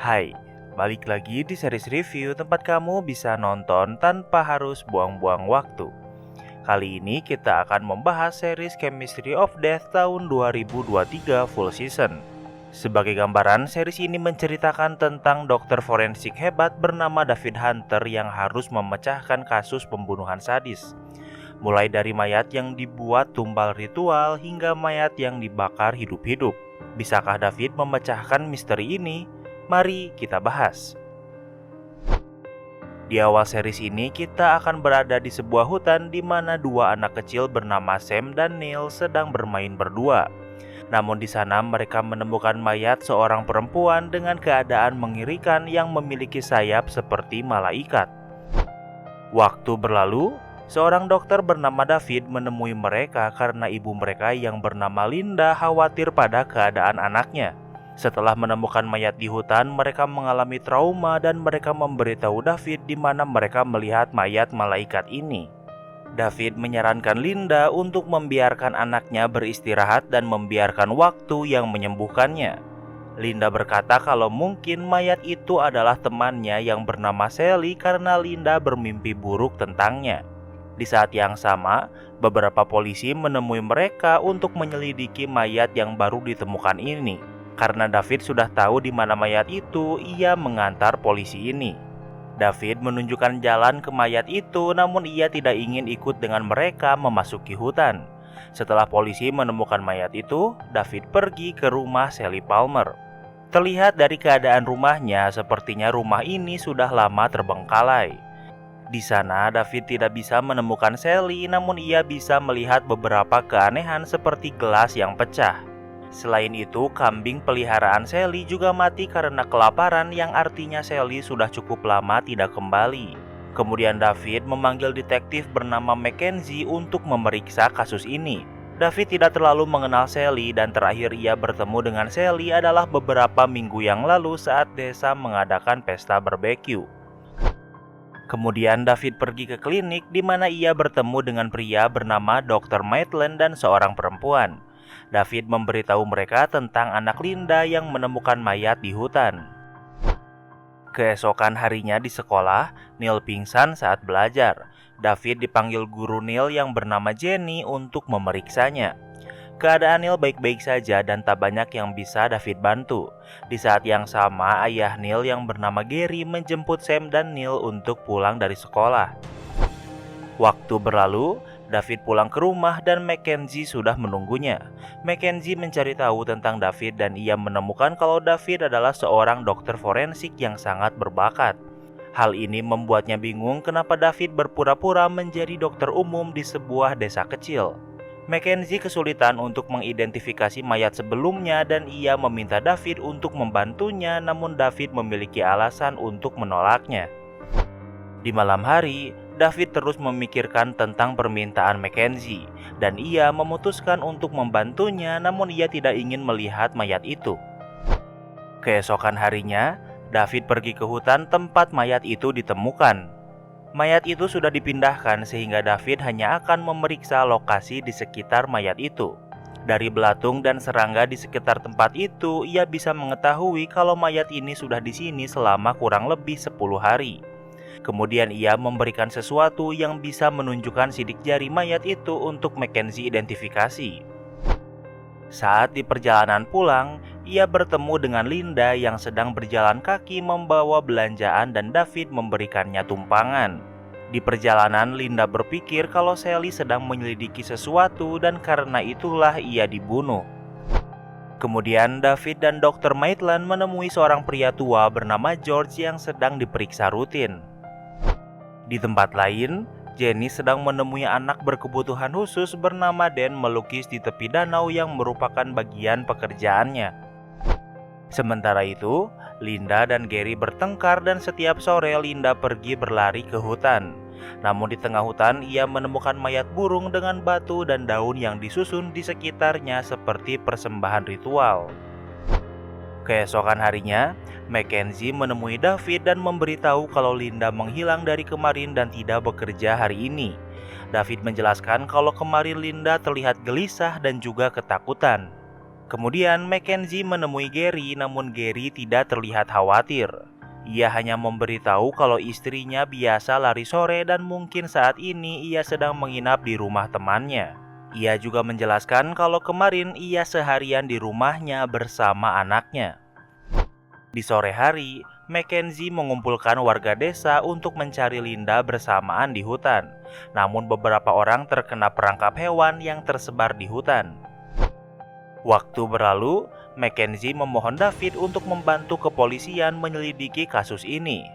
Hai, balik lagi di series review tempat kamu bisa nonton tanpa harus buang-buang waktu. Kali ini kita akan membahas series Chemistry of Death tahun 2023 full season. Sebagai gambaran, series ini menceritakan tentang dokter forensik hebat bernama David Hunter yang harus memecahkan kasus pembunuhan sadis. Mulai dari mayat yang dibuat tumbal ritual hingga mayat yang dibakar hidup-hidup. Bisakah David memecahkan misteri ini? Mari kita bahas. Di awal series ini kita akan berada di sebuah hutan di mana dua anak kecil bernama Sam dan Neil sedang bermain berdua. Namun di sana mereka menemukan mayat seorang perempuan dengan keadaan mengerikan yang memiliki sayap seperti malaikat. Waktu berlalu, seorang dokter bernama David menemui mereka karena ibu mereka yang bernama Linda khawatir pada keadaan anaknya. Setelah menemukan mayat di hutan, mereka mengalami trauma dan mereka memberitahu David di mana mereka melihat mayat malaikat ini. David menyarankan Linda untuk membiarkan anaknya beristirahat dan membiarkan waktu yang menyembuhkannya. Linda berkata kalau mungkin mayat itu adalah temannya yang bernama Sally karena Linda bermimpi buruk tentangnya. Di saat yang sama, beberapa polisi menemui mereka untuk menyelidiki mayat yang baru ditemukan ini. Karena David sudah tahu di mana mayat itu, ia mengantar polisi ini. David menunjukkan jalan ke mayat itu, namun ia tidak ingin ikut dengan mereka memasuki hutan. Setelah polisi menemukan mayat itu, David pergi ke rumah Sally Palmer. Terlihat dari keadaan rumahnya, sepertinya rumah ini sudah lama terbengkalai. Di sana, David tidak bisa menemukan Sally, namun ia bisa melihat beberapa keanehan seperti gelas yang pecah. Selain itu, kambing peliharaan Sally juga mati karena kelaparan, yang artinya Sally sudah cukup lama tidak kembali. Kemudian David memanggil detektif bernama Mackenzie untuk memeriksa kasus ini. David tidak terlalu mengenal Sally dan terakhir ia bertemu dengan Sally adalah beberapa minggu yang lalu saat desa mengadakan pesta barbeque. Kemudian David pergi ke klinik di mana ia bertemu dengan pria bernama Dr. Maitland dan seorang perempuan. David memberitahu mereka tentang anak Linda yang menemukan mayat di hutan. Keesokan harinya di sekolah, Neil pingsan saat belajar. David dipanggil guru Neil yang bernama Jenny untuk memeriksanya. Keadaan Neil baik-baik saja dan tak banyak yang bisa David bantu. Di saat yang sama, ayah Neil yang bernama Gary menjemput Sam dan Neil untuk pulang dari sekolah. Waktu berlalu, David pulang ke rumah dan Mackenzie sudah menunggunya. Mackenzie mencari tahu tentang David dan ia menemukan kalau David adalah seorang dokter forensik yang sangat berbakat. Hal ini membuatnya bingung kenapa David berpura-pura menjadi dokter umum di sebuah desa kecil. Mackenzie kesulitan untuk mengidentifikasi mayat sebelumnya dan ia meminta David untuk membantunya, namun David memiliki alasan untuk menolaknya. Di malam hari, David terus memikirkan tentang permintaan Mackenzie dan ia memutuskan untuk membantunya, namun ia tidak ingin melihat mayat itu. Keesokan harinya, David pergi ke hutan tempat mayat itu ditemukan. Mayat itu sudah dipindahkan sehingga David hanya akan memeriksa lokasi di sekitar mayat itu. Dari belatung dan serangga di sekitar tempat itu, ia bisa mengetahui kalau mayat ini sudah di sini selama kurang lebih 10 hari. Kemudian ia memberikan sesuatu yang bisa menunjukkan sidik jari mayat itu untuk Mackenzie identifikasi. Saat di perjalanan pulang, ia bertemu dengan Linda yang sedang berjalan kaki membawa belanjaan dan David memberikannya tumpangan. Di perjalanan, Linda berpikir kalau Sally sedang menyelidiki sesuatu dan karena itulah ia dibunuh. Kemudian David dan Dr. Maitland menemui seorang pria tua bernama George yang sedang diperiksa rutin. Di tempat lain, Jenny sedang menemui anak berkebutuhan khusus bernama Dan melukis di tepi danau yang merupakan bagian pekerjaannya. Sementara itu, Linda dan Gary bertengkar dan setiap sore Linda pergi berlari ke hutan. Namun di tengah hutan, ia menemukan mayat burung dengan batu dan daun yang disusun di sekitarnya seperti persembahan ritual. Keesokan harinya, Mackenzie menemui David dan memberitahu kalau Linda menghilang dari kemarin dan tidak bekerja hari ini. David menjelaskan kalau kemarin Linda terlihat gelisah dan juga ketakutan. Kemudian Mackenzie menemui Gary, namun Gary tidak terlihat khawatir. Ia hanya memberitahu kalau istrinya biasa lari sore dan mungkin saat ini ia sedang menginap di rumah temannya. Ia juga menjelaskan kalau kemarin ia seharian di rumahnya bersama anaknya. Di sore hari, Mackenzie mengumpulkan warga desa untuk mencari Linda bersamaan di hutan. Namun beberapa orang terkena perangkap hewan yang tersebar di hutan. Waktu berlalu, Mackenzie memohon David untuk membantu kepolisian menyelidiki kasus ini.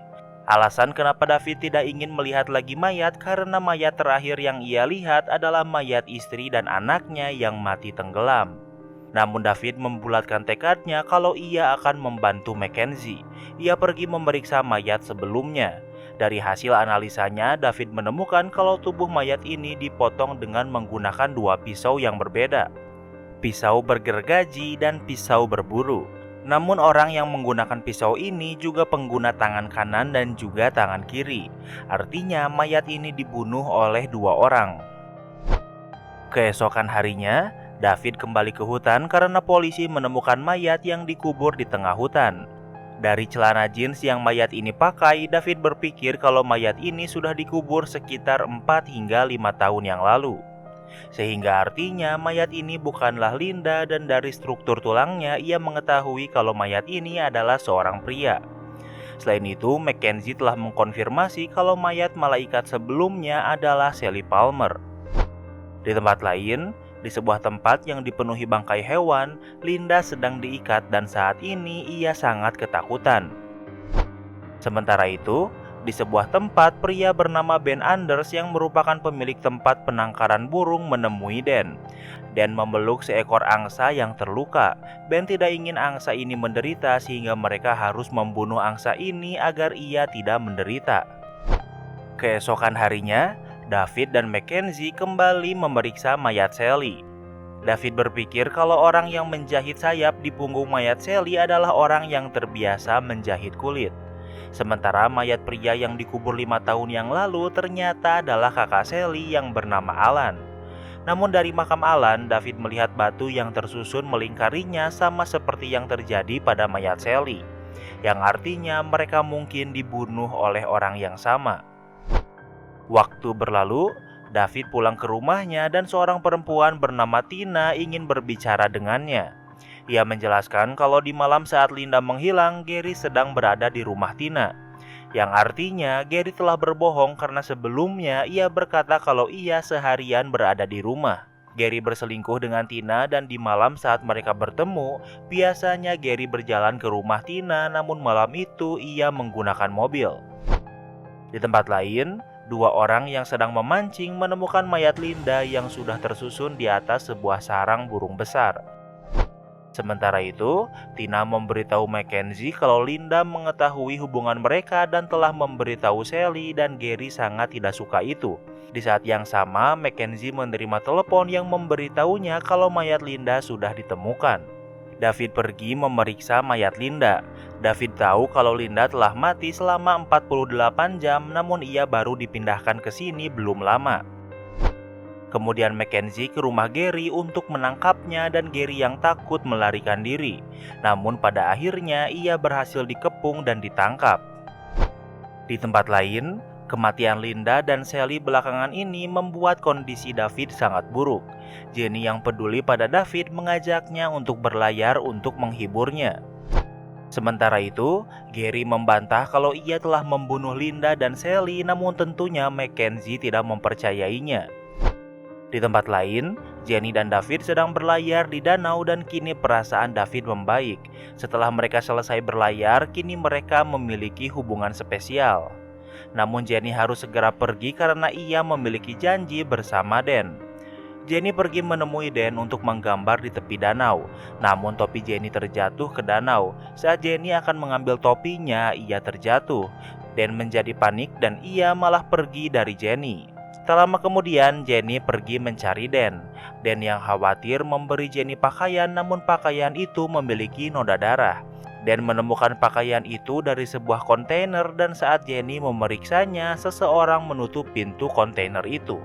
Alasan kenapa David tidak ingin melihat lagi mayat karena mayat terakhir yang ia lihat adalah mayat istri dan anaknya yang mati tenggelam. Namun David membulatkan tekadnya kalau ia akan membantu Mackenzie. Ia pergi memeriksa mayat sebelumnya. Dari hasil analisanya, David menemukan kalau tubuh mayat ini dipotong dengan menggunakan 2 pisau yang berbeda. Pisau bergergaji dan pisau berburu. Namun orang yang menggunakan pisau ini juga pengguna tangan kanan dan juga tangan kiri. Artinya mayat ini dibunuh oleh 2 orang. Keesokan harinya, David kembali ke hutan karena polisi menemukan mayat yang dikubur di tengah hutan. Dari celana jeans yang mayat ini pakai, David berpikir kalau mayat ini sudah dikubur sekitar 4 hingga 5 tahun yang lalu. Sehingga artinya mayat ini bukanlah Linda, dan dari struktur tulangnya ia mengetahui kalau mayat ini adalah seorang pria. Selain itu, Mackenzie telah mengkonfirmasi kalau mayat malaikat sebelumnya adalah Sally Palmer. Di tempat lain, di sebuah tempat yang dipenuhi bangkai hewan, Linda sedang diikat dan saat ini ia sangat ketakutan. Sementara itu, di sebuah tempat, pria bernama Ben Anders yang merupakan pemilik tempat penangkaran burung menemui Dan. Dan memeluk seekor angsa yang terluka. Ben tidak ingin angsa ini menderita sehingga mereka harus membunuh angsa ini agar ia tidak menderita. Keesokan harinya, David dan Mackenzie kembali memeriksa mayat Sally. David berpikir kalau orang yang menjahit sayap di punggung mayat Sally adalah orang yang terbiasa menjahit kulit. Sementara mayat pria yang dikubur 5 tahun yang lalu ternyata adalah kakak Sally yang bernama Alan. Namun dari makam Alan, David melihat batu yang tersusun melingkarinya sama seperti yang terjadi pada mayat Sally, yang artinya mereka mungkin dibunuh oleh orang yang sama. Waktu berlalu, David pulang ke rumahnya dan seorang perempuan bernama Tina ingin berbicara dengannya. Ia menjelaskan kalau di malam saat Linda menghilang, Gary sedang berada di rumah Tina. Yang artinya Gary telah berbohong karena sebelumnya ia berkata kalau ia seharian berada di rumah. Gary berselingkuh dengan Tina dan di malam saat mereka bertemu, biasanya Gary berjalan ke rumah Tina, namun malam itu ia menggunakan mobil. Di tempat lain, 2 orang yang sedang memancing menemukan mayat Linda yang sudah tersusun di atas sebuah sarang burung besar. Sementara itu, Tina memberitahu Mackenzie kalau Linda mengetahui hubungan mereka dan telah memberitahu Sally, dan Gary sangat tidak suka itu. Di saat yang sama, Mackenzie menerima telepon yang memberitahunya kalau mayat Linda sudah ditemukan. David pergi memeriksa mayat Linda. David tahu kalau Linda telah mati selama 48 jam, namun ia baru dipindahkan ke sini belum lama. Kemudian Mackenzie ke rumah Gary untuk menangkapnya dan Gary yang takut melarikan diri. Namun pada akhirnya ia berhasil dikepung dan ditangkap. Di tempat lain, kematian Linda dan Sally belakangan ini membuat kondisi David sangat buruk. Jenny yang peduli pada David mengajaknya untuk berlayar untuk menghiburnya. Sementara itu, Gary membantah kalau ia telah membunuh Linda dan Sally, namun tentunya Mackenzie tidak mempercayainya. Di tempat lain, Jenny dan David sedang berlayar di danau dan kini perasaan David membaik. Setelah mereka selesai berlayar, kini mereka memiliki hubungan spesial. Namun Jenny harus segera pergi karena ia memiliki janji bersama Dan. Jenny pergi menemui Dan untuk menggambar di tepi danau. Namun topi Jenny terjatuh ke danau. Saat Jenny akan mengambil topinya, ia terjatuh. Dan menjadi panik dan ia malah pergi dari Jenny. Tak lama kemudian, Jenny pergi mencari Dan. Dan yang khawatir memberi Jenny pakaian, namun pakaian itu memiliki noda darah. Dan menemukan pakaian itu dari sebuah kontainer, dan saat Jenny memeriksanya, seseorang menutup pintu kontainer itu.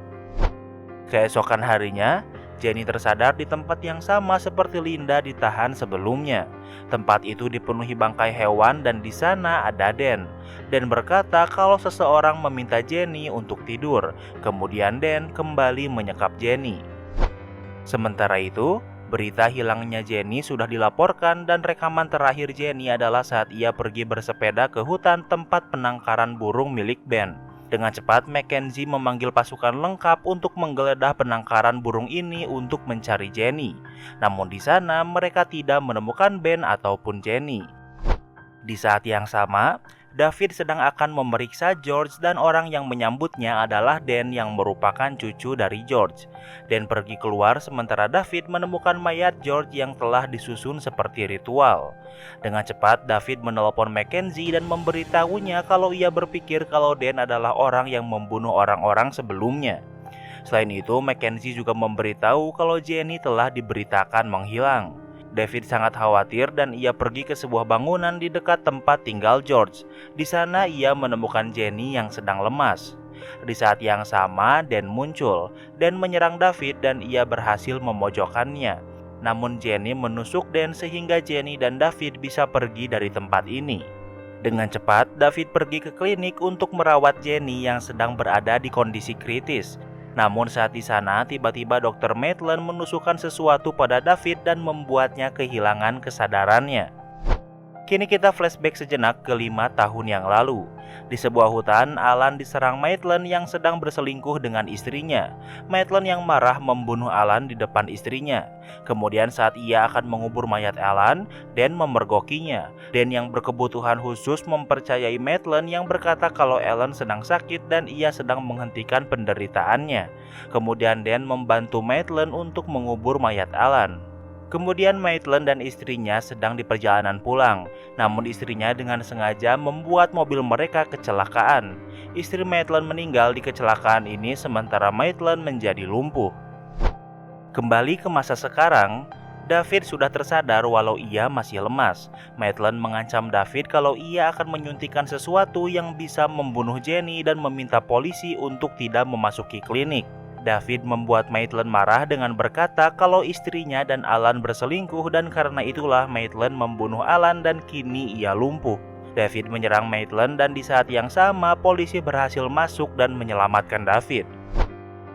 Keesokan harinya, Jenny tersadar di tempat yang sama seperti Linda ditahan sebelumnya. Tempat itu dipenuhi bangkai hewan dan di sana ada Dan. Dan berkata kalau seseorang meminta Jenny untuk tidur. Kemudian Dan kembali menyekap Jenny. Sementara itu, berita hilangnya Jenny sudah dilaporkan dan rekaman terakhir Jenny adalah saat ia pergi bersepeda ke hutan tempat penangkaran burung milik Ben. Dengan cepat, Mackenzie memanggil pasukan lengkap untuk menggeledah penangkaran burung ini untuk mencari Jenny. Namun di sana mereka tidak menemukan Ben ataupun Jenny. Di saat yang sama, David sedang akan memeriksa George dan orang yang menyambutnya adalah Dan yang merupakan cucu dari George. Dan pergi keluar sementara David menemukan mayat George yang telah disusun seperti ritual. Dengan cepat, David menelpon Mackenzie dan memberitahunya kalau ia berpikir kalau Dan adalah orang yang membunuh orang-orang sebelumnya. Selain itu, Mackenzie juga memberitahu kalau Jenny telah diberitakan menghilang. David sangat khawatir dan ia pergi ke sebuah bangunan di dekat tempat tinggal George. Di sana ia menemukan Jenny yang sedang lemas. Di saat yang sama, Dan muncul dan menyerang David dan ia berhasil memojokkannya. Namun Jenny menusuk Dan sehingga Jenny dan David bisa pergi dari tempat ini. Dengan cepat, David pergi ke klinik untuk merawat Jenny yang sedang berada di kondisi kritis. Namun saat di sana, tiba-tiba Dr. Maitland menusukkan sesuatu pada David dan membuatnya kehilangan kesadarannya. Kini kita flashback sejenak ke 5 tahun yang lalu. Di sebuah hutan, Alan diserang Maitland yang sedang berselingkuh dengan istrinya. Maitland yang marah membunuh Alan di depan istrinya. Kemudian saat ia akan mengubur mayat Alan, Dan memergokinya. Dan yang berkebutuhan khusus mempercayai Maitland yang berkata kalau Alan sedang sakit dan ia sedang menghentikan penderitaannya. Kemudian Dan membantu Maitland untuk mengubur mayat Alan. Kemudian Maitland dan istrinya sedang di perjalanan pulang, namun istrinya dengan sengaja membuat mobil mereka kecelakaan. Istri Maitland meninggal di kecelakaan ini sementara Maitland menjadi lumpuh. Kembali ke masa sekarang, David sudah tersadar walau ia masih lemas. Maitland mengancam David kalau ia akan menyuntikkan sesuatu yang bisa membunuh Jenny dan meminta polisi untuk tidak memasuki klinik. David membuat Maitland marah dengan berkata kalau istrinya dan Alan berselingkuh dan karena itulah Maitland membunuh Alan dan kini ia lumpuh. David menyerang Maitland dan di saat yang sama polisi berhasil masuk dan menyelamatkan David.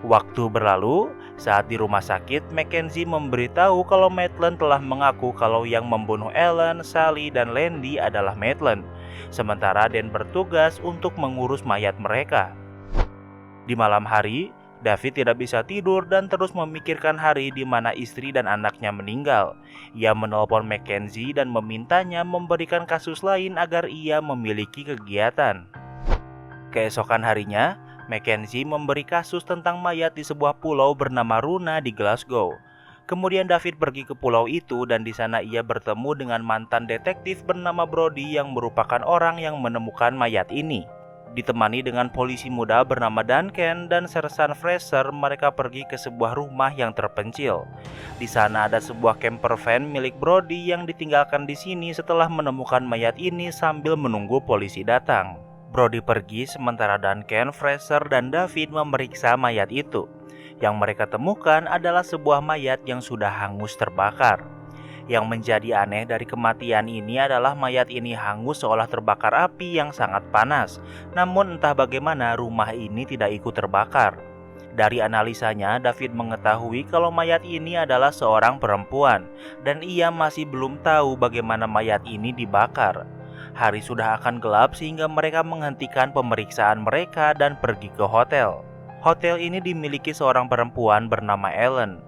Waktu berlalu, saat di rumah sakit, Mackenzie memberitahu kalau Maitland telah mengaku kalau yang membunuh Alan, Sally, dan Landy adalah Maitland. Sementara Dan bertugas untuk mengurus mayat mereka. Di malam hari, David tidak bisa tidur dan terus memikirkan hari di mana istri dan anaknya meninggal. Ia menelpon Mackenzie dan memintanya memberikan kasus lain agar ia memiliki kegiatan. Keesokan harinya, Mackenzie memberi kasus tentang mayat di sebuah pulau bernama Runa di Glasgow. Kemudian David pergi ke pulau itu dan di sana ia bertemu dengan mantan detektif bernama Brody yang merupakan orang yang menemukan mayat ini. Ditemani dengan polisi muda bernama Duncan dan Sersan Fraser, mereka pergi ke sebuah rumah yang terpencil. Di sana ada sebuah camper van milik Brody yang ditinggalkan di sini setelah menemukan mayat ini sambil menunggu polisi datang. Brody pergi sementara Duncan, Fraser, dan David memeriksa mayat itu. Yang mereka temukan adalah sebuah mayat yang sudah hangus terbakar. Yang menjadi aneh dari kematian ini adalah mayat ini hangus seolah terbakar api yang sangat panas. Namun entah bagaimana rumah ini tidak ikut terbakar. Dari analisanya, David mengetahui kalau mayat ini adalah seorang perempuan. Dan ia masih belum tahu bagaimana mayat ini dibakar. Hari sudah akan gelap sehingga mereka menghentikan pemeriksaan mereka dan pergi ke hotel. Hotel ini dimiliki seorang perempuan bernama Ellen.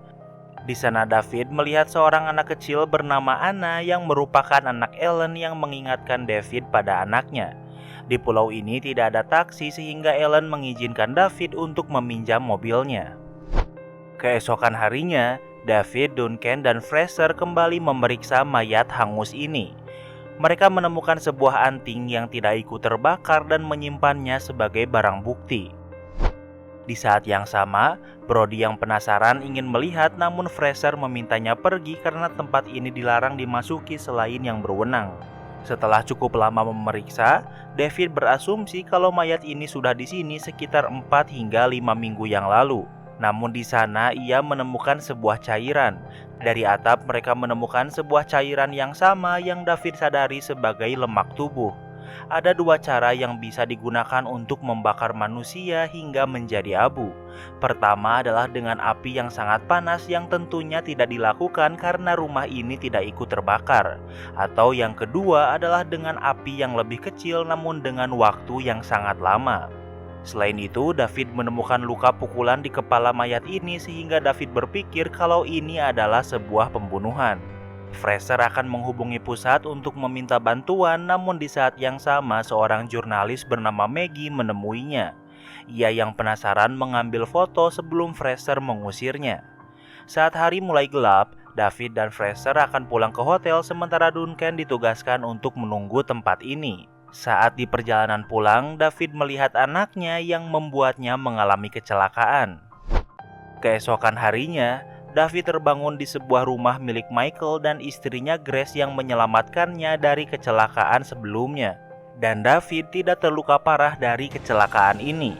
Di sana David melihat seorang anak kecil bernama Anna yang merupakan anak Ellen yang mengingatkan David pada anaknya. Di pulau ini tidak ada taksi sehingga Ellen mengizinkan David untuk meminjam mobilnya. Keesokan harinya, David, Duncan, dan Fraser kembali memeriksa mayat hangus ini. Mereka menemukan sebuah anting yang tidak ikut terbakar dan menyimpannya sebagai barang bukti. Di saat yang sama, Brody yang penasaran ingin melihat namun Fraser memintanya pergi karena tempat ini dilarang dimasuki selain yang berwenang. Setelah cukup lama memeriksa, David berasumsi kalau mayat ini sudah di sini sekitar 4 hingga 5 minggu yang lalu. Namun di sana ia menemukan sebuah cairan. Dari atap mereka menemukan sebuah cairan yang sama yang David sadari sebagai lemak tubuh. Ada dua cara yang bisa digunakan untuk membakar manusia hingga menjadi abu. Pertama adalah dengan api yang sangat panas yang tentunya tidak dilakukan karena rumah ini tidak ikut terbakar. Atau yang kedua adalah dengan api yang lebih kecil namun dengan waktu yang sangat lama. Selain itu, David menemukan luka pukulan di kepala mayat ini sehingga David berpikir kalau ini adalah sebuah pembunuhan. Fraser akan menghubungi pusat untuk meminta bantuan, namun di saat yang sama seorang jurnalis bernama Maggie menemuinya. Ia yang penasaran mengambil foto sebelum Fraser mengusirnya. Saat hari mulai gelap, David dan Fraser akan pulang ke hotel sementara Duncan ditugaskan untuk menunggu tempat ini. Saat di perjalanan pulang, David melihat anaknya yang membuatnya mengalami kecelakaan. Keesokan harinya, David terbangun di sebuah rumah milik Michael dan istrinya Grace yang menyelamatkannya dari kecelakaan sebelumnya. Dan David tidak terluka parah dari kecelakaan ini.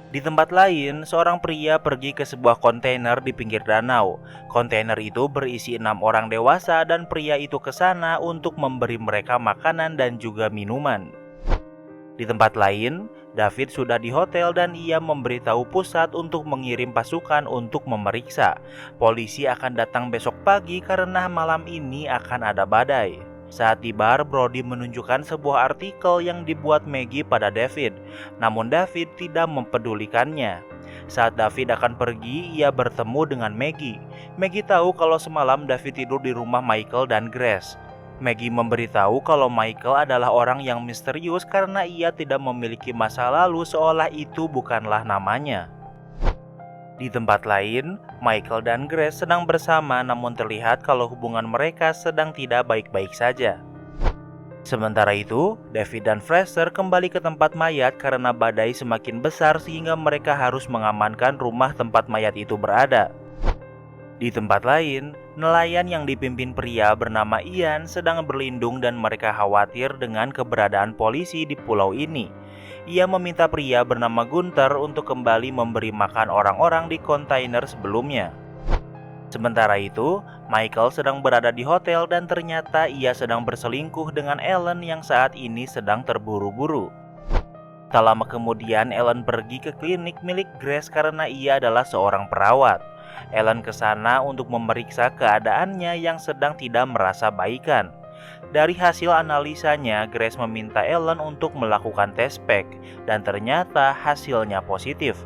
Di tempat lain, seorang pria pergi ke sebuah kontainer di pinggir danau. Kontainer itu berisi 6 orang dewasa dan pria itu ke sana untuk memberi mereka makanan dan juga minuman. Di tempat lain, David sudah di hotel dan ia memberitahu pusat untuk mengirim pasukan untuk memeriksa. Polisi akan datang besok pagi karena malam ini akan ada badai. Saat di bar, Brody menunjukkan sebuah artikel yang dibuat Maggie pada David. Namun David tidak mempedulikannya. Saat David akan pergi, ia bertemu dengan Maggie. Maggie tahu kalau semalam David tidur di rumah Michael dan Grace. Maggie memberitahu kalau Michael adalah orang yang misterius karena ia tidak memiliki masa lalu seolah itu bukanlah namanya. Di tempat lain, Michael dan Grace sedang bersama namun terlihat kalau hubungan mereka sedang tidak baik-baik saja. Sementara itu, David dan Fraser kembali ke tempat mayat karena badai semakin besar sehingga mereka harus mengamankan rumah tempat mayat itu berada. Di tempat lain, nelayan yang dipimpin pria bernama Ian sedang berlindung dan mereka khawatir dengan keberadaan polisi di pulau ini. Ia meminta pria bernama Gunther untuk kembali memberi makan orang-orang di kontainer sebelumnya. Sementara itu, Michael sedang berada di hotel dan ternyata ia sedang berselingkuh dengan Ellen yang saat ini sedang terburu-buru. Tak lama kemudian Ellen pergi ke klinik milik Grace karena ia adalah seorang perawat. Ellen ke sana untuk memeriksa keadaannya yang sedang tidak merasa baikan. Dari hasil analisanya, Grace meminta Ellen untuk melakukan tes pack dan ternyata hasilnya positif.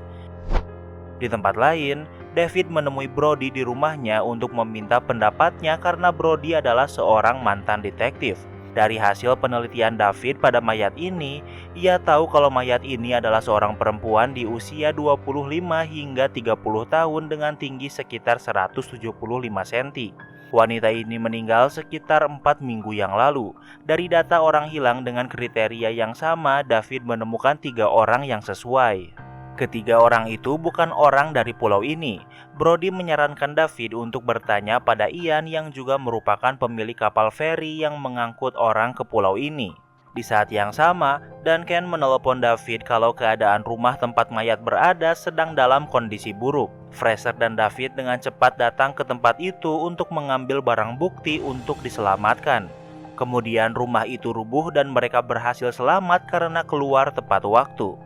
Di tempat lain, David menemui Brody di rumahnya untuk meminta pendapatnya karena Brody adalah seorang mantan detektif. Dari hasil penelitian David pada mayat ini, ia tahu kalau mayat ini adalah seorang perempuan di usia 25 hingga 30 tahun dengan tinggi sekitar 175 cm. Wanita ini meninggal sekitar 4 minggu yang lalu. Dari data orang hilang dengan kriteria yang sama, David menemukan 3 orang yang sesuai. Ketiga orang itu bukan orang dari pulau ini. Brody menyarankan David untuk bertanya pada Ian yang juga merupakan pemilik kapal feri yang mengangkut orang ke pulau ini. Di saat yang sama, Duncan menelepon David kalau keadaan rumah tempat mayat berada sedang dalam kondisi buruk. Fraser dan David dengan cepat datang ke tempat itu untuk mengambil barang bukti untuk diselamatkan. Kemudian rumah itu rubuh dan mereka berhasil selamat karena keluar tepat waktu.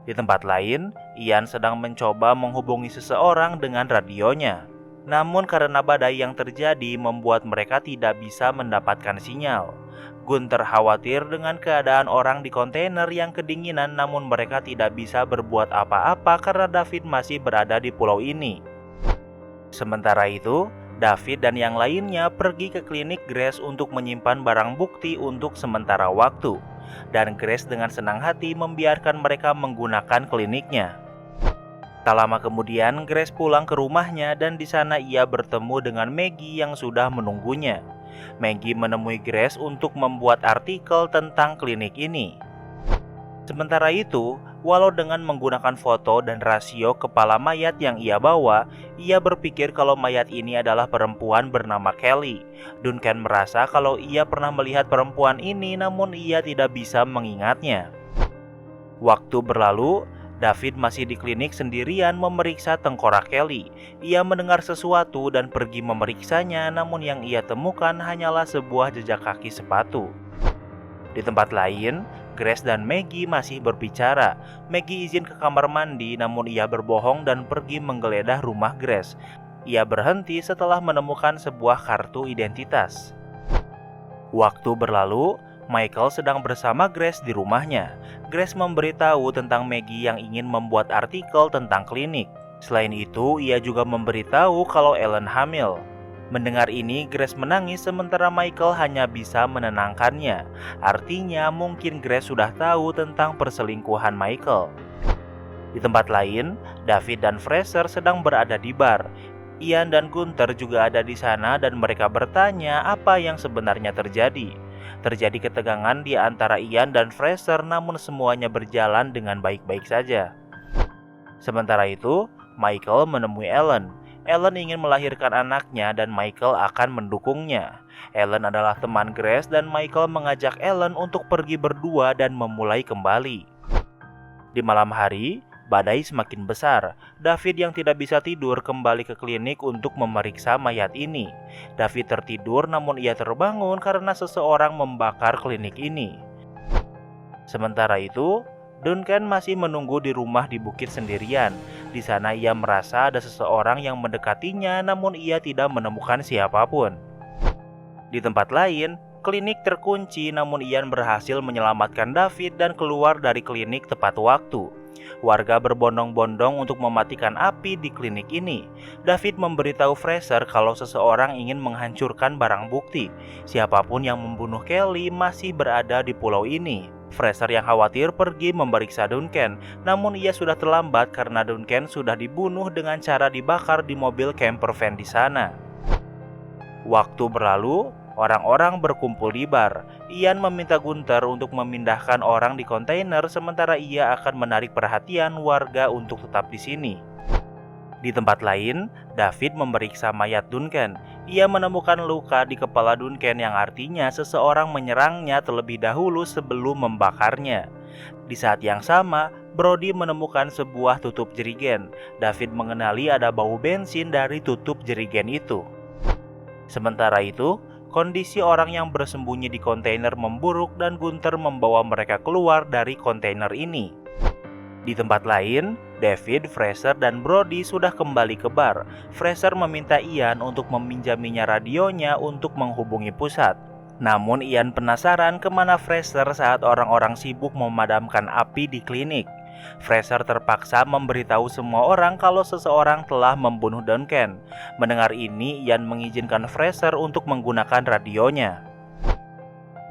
Di tempat lain, Ian sedang mencoba menghubungi seseorang dengan radionya. Namun karena badai yang terjadi membuat mereka tidak bisa mendapatkan sinyal. Gunther khawatir dengan keadaan orang di kontainer yang kedinginan namun mereka tidak bisa berbuat apa-apa karena David masih berada di pulau ini. Sementara itu, David dan yang lainnya pergi ke klinik Grace untuk menyimpan barang bukti untuk sementara waktu. Dan Grace dengan senang hati membiarkan mereka menggunakan kliniknya. Tak lama kemudian Grace pulang ke rumahnya dan di sana ia bertemu dengan Maggie yang sudah menunggunya. Maggie menemui Grace untuk membuat artikel tentang klinik ini. Sementara itu, walau dengan menggunakan foto dan rasio kepala mayat yang ia bawa, ia berpikir kalau mayat ini adalah perempuan bernama Kelly. Duncan merasa kalau ia pernah melihat perempuan ini namun ia tidak bisa mengingatnya. Waktu berlalu, David masih di klinik sendirian memeriksa tengkorak Kelly. Ia mendengar sesuatu dan pergi memeriksanya, namun yang ia temukan hanyalah sebuah jejak kaki sepatu. Di tempat lain, Grace dan Maggie masih berbicara. Maggie izin ke kamar mandi, namun ia berbohong dan pergi menggeledah rumah Grace. Ia berhenti setelah menemukan sebuah kartu identitas. Waktu berlalu, Michael sedang bersama Grace di rumahnya. Grace memberitahu tentang Maggie yang ingin membuat artikel tentang klinik. Selain itu, ia juga memberitahu kalau Ellen hamil. Mendengar ini, Grace menangis sementara Michael hanya bisa menenangkannya. Artinya, mungkin Grace sudah tahu tentang perselingkuhan Michael. Di tempat lain, David dan Fraser sedang berada di bar. Ian dan Gunther juga ada di sana dan mereka bertanya apa yang sebenarnya terjadi. Terjadi ketegangan di antara Ian dan Fraser, namun semuanya berjalan dengan baik-baik saja. Sementara itu, Michael menemui Ellen. Ellen ingin melahirkan anaknya dan Michael akan mendukungnya. Ellen adalah teman Grace dan Michael mengajak Ellen untuk pergi berdua dan memulai kembali. Di malam hari, badai semakin besar. David yang tidak bisa tidur kembali ke klinik untuk memeriksa mayat ini. David tertidur namun ia terbangun karena seseorang membakar klinik ini. Sementara itu, Duncan masih menunggu di rumah di bukit sendirian. Di sana ia merasa ada seseorang yang mendekatinya namun ia tidak menemukan siapapun. Di tempat lain, klinik terkunci namun Ian berhasil menyelamatkan David dan keluar dari klinik tepat waktu. Warga berbondong-bondong untuk mematikan api di klinik ini. David memberitahu Fraser kalau seseorang ingin menghancurkan barang bukti. Siapapun yang membunuh Kelly masih berada di pulau ini. Fraser yang khawatir pergi memeriksa Duncan, namun ia sudah terlambat karena Duncan sudah dibunuh dengan cara dibakar di mobil camper van di sana. Waktu berlalu, orang-orang berkumpul di bar. Ian meminta Gunther untuk memindahkan orang di kontainer sementara ia akan menarik perhatian warga untuk tetap di sini. Di tempat lain, David memeriksa mayat Duncan. Ia menemukan luka di kepala Duncan yang artinya seseorang menyerangnya terlebih dahulu sebelum membakarnya. Di saat yang sama, Brody menemukan sebuah tutup jerigen. David mengenali ada bau bensin dari tutup jerigen itu. Sementara itu, kondisi orang yang bersembunyi di kontainer memburuk dan Gunther membawa mereka keluar dari kontainer ini. Di tempat lain, David, Fraser, dan Brody sudah kembali ke bar. Fraser meminta Ian untuk meminjaminya radionya untuk menghubungi pusat. Namun Ian penasaran kemana Fraser saat orang-orang sibuk memadamkan api di klinik. Fraser terpaksa memberitahu semua orang kalau seseorang telah membunuh Duncan. Mendengar ini, Ian mengizinkan Fraser untuk menggunakan radionya.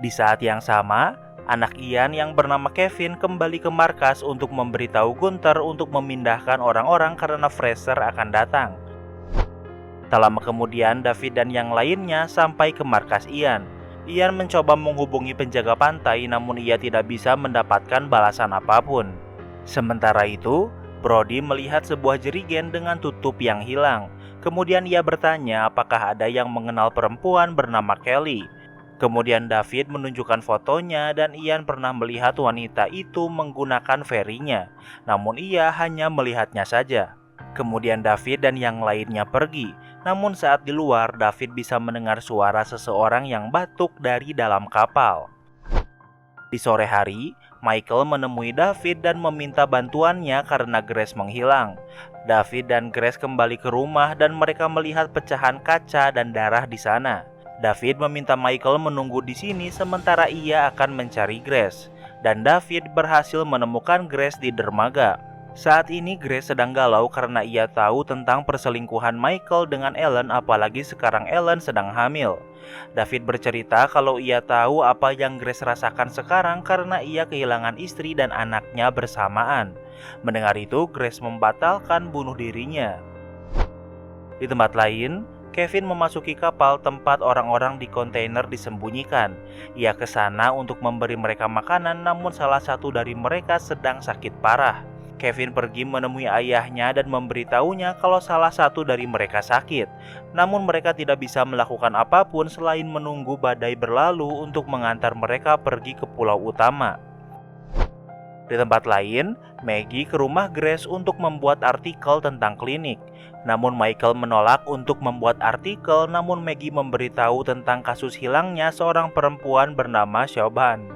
Di saat yang sama, anak Ian yang bernama Kevin kembali ke markas untuk memberitahu Gunther untuk memindahkan orang-orang karena Fraser akan datang. Tak lama kemudian, David dan yang lainnya sampai ke markas Ian. Ian mencoba menghubungi penjaga pantai namun ia tidak bisa mendapatkan balasan apapun. Sementara itu, Brody melihat sebuah jerigen dengan tutup yang hilang. Kemudian ia bertanya apakah ada yang mengenal perempuan bernama Kelly. Kemudian David menunjukkan fotonya dan Ian pernah melihat wanita itu menggunakan ferinya. Namun ia hanya melihatnya saja. Kemudian David dan yang lainnya pergi. Namun saat di luar, David bisa mendengar suara seseorang yang batuk dari dalam kapal. Di sore hari, Michael menemui David dan meminta bantuannya karena Grace menghilang. David dan Grace kembali ke rumah dan mereka melihat pecahan kaca dan darah di sana. David meminta Michael menunggu di sini sementara ia akan mencari Grace. Dan David berhasil menemukan Grace di dermaga. Saat ini Grace sedang galau karena ia tahu tentang perselingkuhan Michael dengan Ellen, apalagi sekarang Ellen sedang hamil. David bercerita kalau ia tahu apa yang Grace rasakan sekarang karena ia kehilangan istri dan anaknya bersamaan. Mendengar itu, Grace membatalkan bunuh dirinya. Di tempat lain, Kevin memasuki kapal tempat orang-orang di kontainer disembunyikan. Ia ke sana untuk memberi mereka makanan, namun salah satu dari mereka sedang sakit parah. Kevin pergi menemui ayahnya dan memberitahunya kalau salah satu dari mereka sakit. Namun mereka tidak bisa melakukan apapun selain menunggu badai berlalu untuk mengantar mereka pergi ke pulau utama. Di tempat lain, Maggie ke rumah Grace untuk membuat artikel tentang klinik. Namun Michael menolak untuk membuat artikel, namun Maggie memberitahu tentang kasus hilangnya seorang perempuan bernama Siobhan.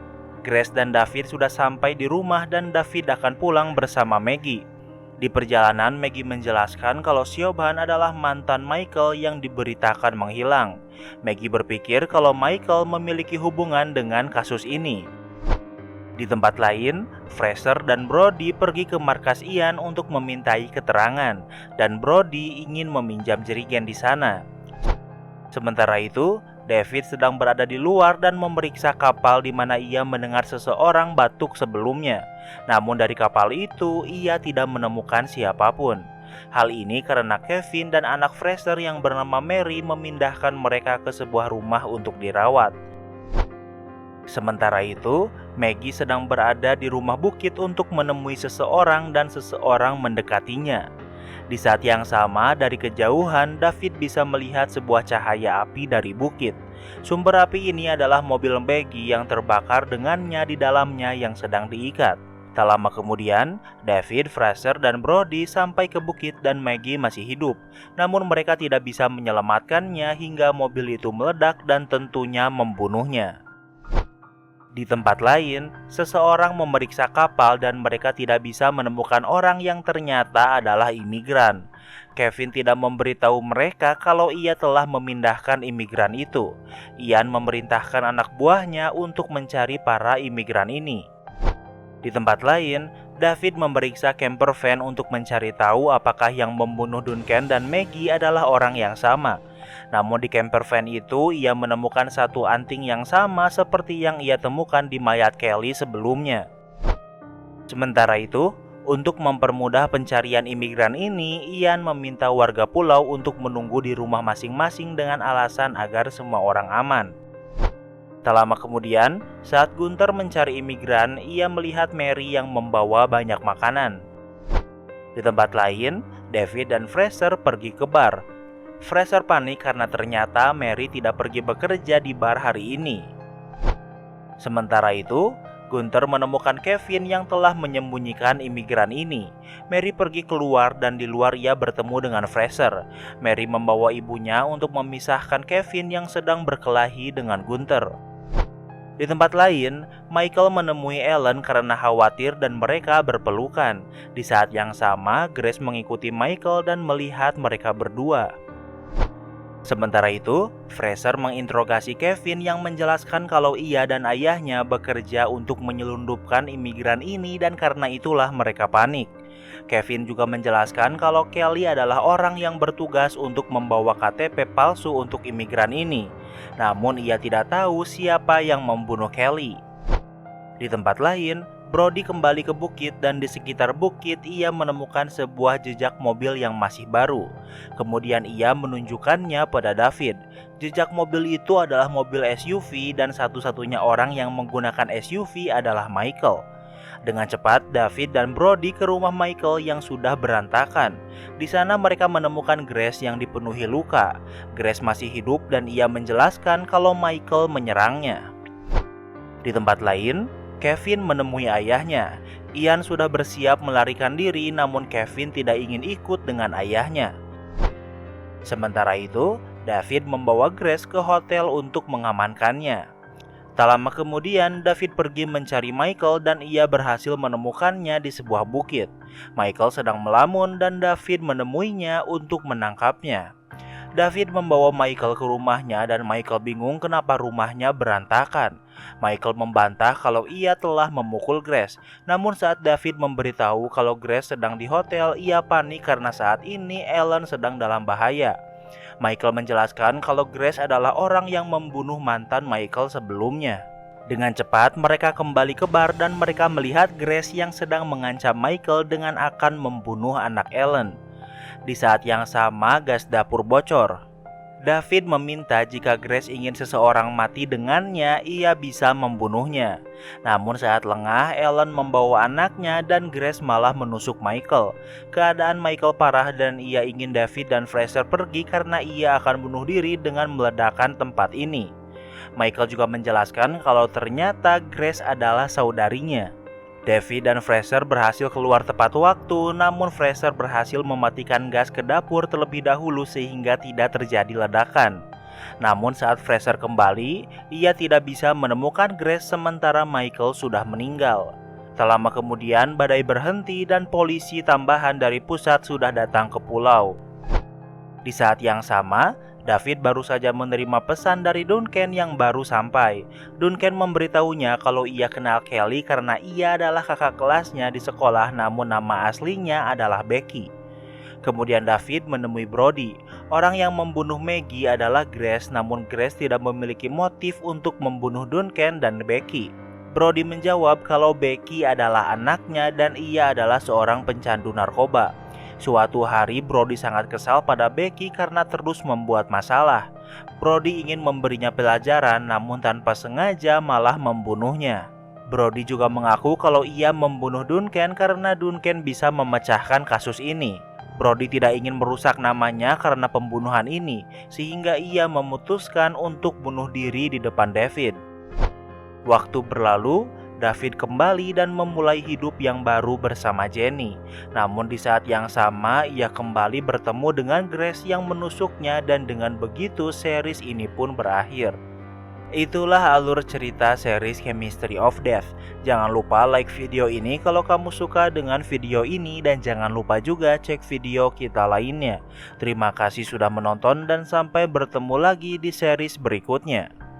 Grace dan David sudah sampai di rumah dan David akan pulang bersama Maggie. Di perjalanan, Maggie menjelaskan kalau Siobhan adalah mantan Michael yang diberitakan menghilang. Maggie berpikir kalau Michael memiliki hubungan dengan kasus ini. Di tempat lain, Fraser dan Brody pergi ke markas Ian untuk memintai keterangan, dan Brody ingin meminjam jerigen di sana. Sementara itu, David sedang berada di luar dan memeriksa kapal di mana ia mendengar seseorang batuk sebelumnya. Namun dari kapal itu, ia tidak menemukan siapapun. Hal ini karena Kevin dan anak Fraser yang bernama Mary memindahkan mereka ke sebuah rumah untuk dirawat. Sementara itu, Maggie sedang berada di rumah bukit untuk menemui seseorang dan seseorang mendekatinya. Di saat yang sama, dari kejauhan, David bisa melihat sebuah cahaya api dari bukit. Sumber api ini adalah mobil Maggie yang terbakar dengannya di dalamnya yang sedang diikat. Tak lama kemudian, David, Fraser, dan Brody sampai ke bukit dan Maggie masih hidup. Namun mereka tidak bisa menyelamatkannya hingga mobil itu meledak dan tentunya membunuhnya. Di tempat lain, seseorang memeriksa kapal dan mereka tidak bisa menemukan orang yang ternyata adalah imigran. Kevin tidak memberitahu mereka kalau ia telah memindahkan imigran itu. Ian memerintahkan anak buahnya untuk mencari para imigran ini. Di tempat lain, David memeriksa camper van untuk mencari tahu apakah yang membunuh Duncan dan Maggie adalah orang yang sama. Namun di camper van itu ia menemukan satu anting yang sama seperti yang ia temukan di mayat Kelly sebelumnya. Sementara itu, untuk mempermudah pencarian imigran ini, Ian meminta warga pulau untuk menunggu di rumah masing-masing dengan alasan agar semua orang aman. Tak lama kemudian, saat Gunther mencari imigran, ia melihat Mary yang membawa banyak makanan. Di tempat lain, David dan Fraser pergi ke bar. Fraser panik karena ternyata Mary tidak pergi bekerja di bar hari ini. Sementara itu, Gunther menemukan Kevin yang telah menyembunyikan imigran ini. Mary pergi keluar dan di luar ia bertemu dengan Fraser. Mary membawa ibunya untuk memisahkan Kevin yang sedang berkelahi dengan Gunther. Di tempat lain, Michael menemui Ellen karena khawatir dan mereka berpelukan. Di saat yang sama, Grace mengikuti Michael dan melihat mereka berdua. Sementara itu, Fraser menginterogasi Kevin yang menjelaskan kalau ia dan ayahnya bekerja untuk menyelundupkan imigran ini dan karena itulah mereka panik. Kevin juga menjelaskan kalau Kelly adalah orang yang bertugas untuk membawa KTP palsu untuk imigran ini. Namun ia tidak tahu siapa yang membunuh Kelly. Di tempat lain, Brody kembali ke bukit dan di sekitar bukit ia menemukan sebuah jejak mobil yang masih baru. Kemudian ia menunjukkannya pada David. Jejak mobil itu adalah mobil SUV dan satu-satunya orang yang menggunakan SUV adalah Michael. Dengan cepat, David dan Brody ke rumah Michael yang sudah berantakan. Di sana mereka menemukan Grace yang dipenuhi luka. Grace masih hidup dan ia menjelaskan kalau Michael menyerangnya. Di tempat lain, Kevin menemui ayahnya. Ian sudah bersiap melarikan diri, namun Kevin tidak ingin ikut dengan ayahnya. Sementara itu, David membawa Grace ke hotel untuk mengamankannya. Tak lama kemudian, David pergi mencari Michael dan ia berhasil menemukannya di sebuah bukit. Michael sedang melamun dan David menemuinya untuk menangkapnya. David membawa Michael ke rumahnya dan Michael bingung kenapa rumahnya berantakan. Michael membantah kalau ia telah memukul Grace. Namun saat David memberitahu kalau Grace sedang di hotel, ia panik karena saat ini Ellen sedang dalam bahaya. Michael menjelaskan kalau Grace adalah orang yang membunuh mantan Michael sebelumnya. Dengan cepat mereka kembali ke bar dan mereka melihat Grace yang sedang mengancam Michael dengan akan membunuh anak Ellen. Di saat yang sama, gas dapur bocor. David meminta jika Grace ingin seseorang mati dengannya, ia bisa membunuhnya. Namun saat lengah, Ellen membawa anaknya dan Grace malah menusuk Michael. Keadaan Michael parah dan ia ingin David dan Fraser pergi karena ia akan bunuh diri dengan meledakkan tempat ini. Michael juga menjelaskan kalau ternyata Grace adalah saudarinya. David dan Fraser berhasil keluar tepat waktu, namun Fraser berhasil mematikan gas ke dapur terlebih dahulu sehingga tidak terjadi ledakan. Namun saat Fraser kembali, ia tidak bisa menemukan Grace sementara Michael sudah meninggal. Tak lama kemudian badai berhenti dan polisi tambahan dari pusat sudah datang ke pulau. Di saat yang sama, David baru saja menerima pesan dari Duncan yang baru sampai. Duncan memberitahunya kalau ia kenal Kelly karena ia adalah kakak kelasnya di sekolah, namun nama aslinya adalah Becky. Kemudian David menemui Brody. Orang yang membunuh Maggie adalah Grace, namun Grace tidak memiliki motif untuk membunuh Duncan dan Becky. Brody menjawab kalau Becky adalah anaknya dan ia adalah seorang pencandu narkoba. Suatu hari Brody sangat kesal pada Becky karena terus membuat masalah. Brody ingin memberinya pelajaran namun tanpa sengaja malah membunuhnya. Brody juga mengaku kalau ia membunuh Duncan karena Duncan bisa memecahkan kasus ini. Brody tidak ingin merusak namanya karena pembunuhan ini, sehingga ia memutuskan untuk bunuh diri di depan David. Waktu berlalu, David kembali dan memulai hidup yang baru bersama Jenny. Namun di saat yang sama, ia kembali bertemu dengan Grace yang menusuknya dan dengan begitu series ini pun berakhir. Itulah alur cerita series Chemistry of Death. Jangan lupa like video ini kalau kamu suka dengan video ini dan jangan lupa juga cek video kita lainnya. Terima kasih sudah menonton dan sampai bertemu lagi di series berikutnya.